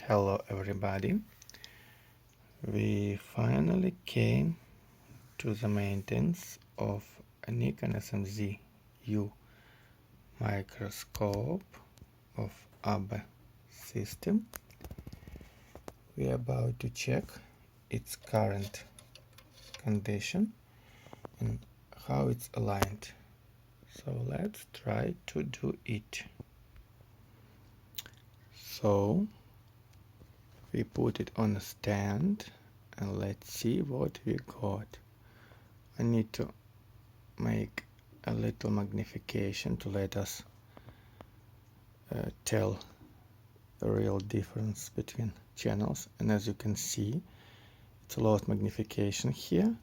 Hello everybody. We finally came to the maintenance of a Nikon Smz-u microscope of AB system. We are about to check its current condition and how it's aligned. So let's try to do it. So we put it on a stand and let's see what we got. I need to make a little magnification to let us tell the real difference between channels, and as you can see, it's a lot of magnification here.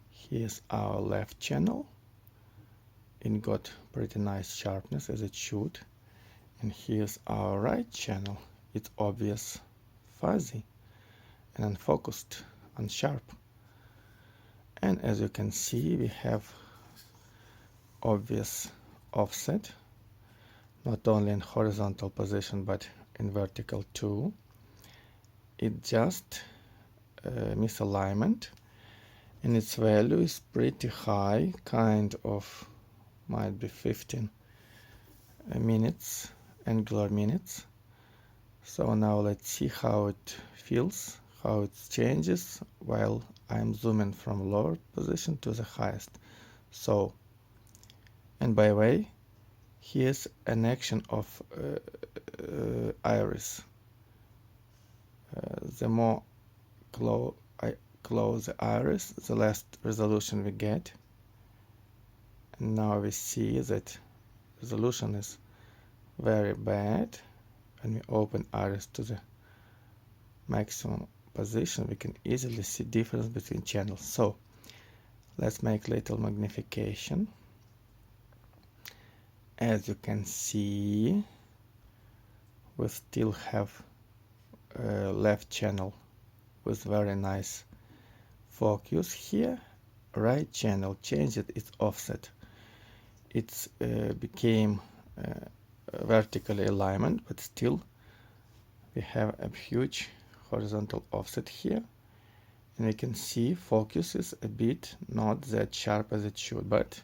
Here's our left channel. It got pretty nice sharpness as it should, and here's our right channel. It's obvious fuzzy and unfocused, unsharp. And as you can see, we have obvious offset, not only in horizontal position but in vertical too. It just misalignment, and its value is pretty high, kind of might be 15 minutes, angular minutes. So now let's see how it feels, how it changes while I'm zooming from lower position to the highest. So, and by the way, here's an action of iris. The more I close the iris, the less resolution we get. And now we see that resolution is very bad. When we open iris to the maximum position, we can easily see difference between channels. So let's make little magnification. As you can see, we still have left channel with very nice focus here. Right channel changed its offset. It became vertically alignment, but still we have a huge horizontal offset here, and we can see focus is a bit not that sharp as it should, but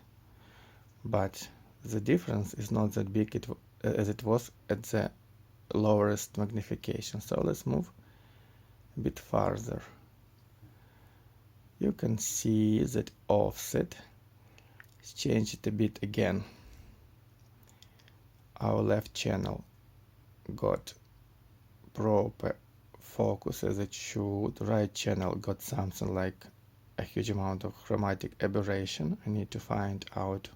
the difference is not that big as it was at the lowest magnification. So let's move a bit farther. You can see that offset is changed a bit again. Our left channel got proper focus as it should. Right channel got something like a huge amount of chromatic aberration. I need to find out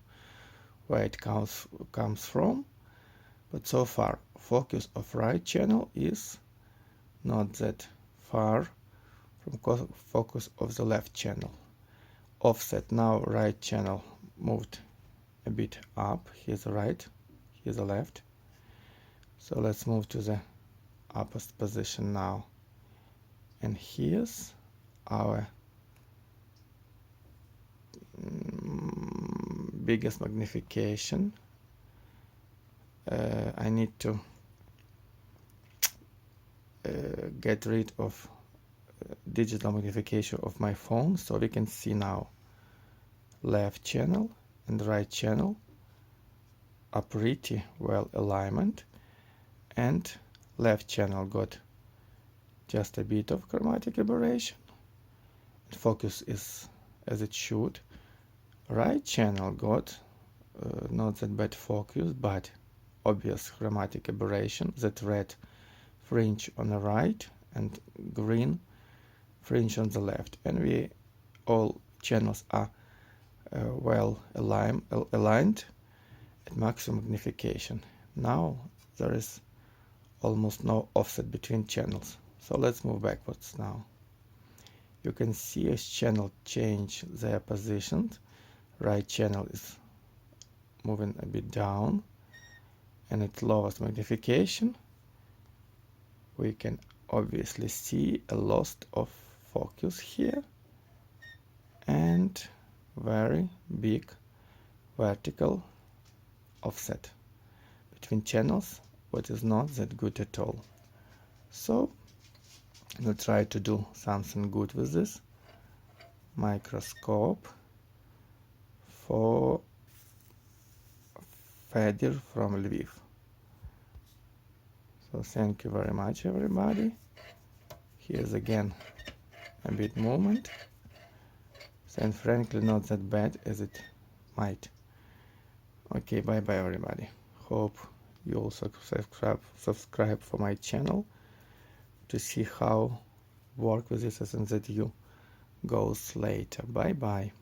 where it comes from. But so far, focus of right channel is not that far from focus of the left channel. Offset, now right channel moved a bit up. Here's the right, here's the left. So let's move to the opposite position now. And here's our biggest magnification. I need to get rid of digital magnification of my phone, so we can see now left channel and right channel are pretty well alignment, and left channel got just a bit of chromatic aberration. Focus is as it should. Right channel got not that bad focus, but obvious chromatic aberration, that red fringe on the right and green fringe on the left, and all channels are well aligned at maximum magnification. Now there is almost no offset between channels. So let's move backwards now. You can see as channel change their positions. Right channel is moving a bit down, and at lowest magnification we can obviously see a loss of focus here and very big vertical offset between channels, what is not that good at all. So we'll try to do something good with this microscope for Fedir from Lviv. So thank you very much, everybody. Here's again a bit movement, and frankly not that bad as it might. Okay, bye bye everybody. Hope you also subscribe for my channel to see how work with this Smz-u goes later. Bye bye.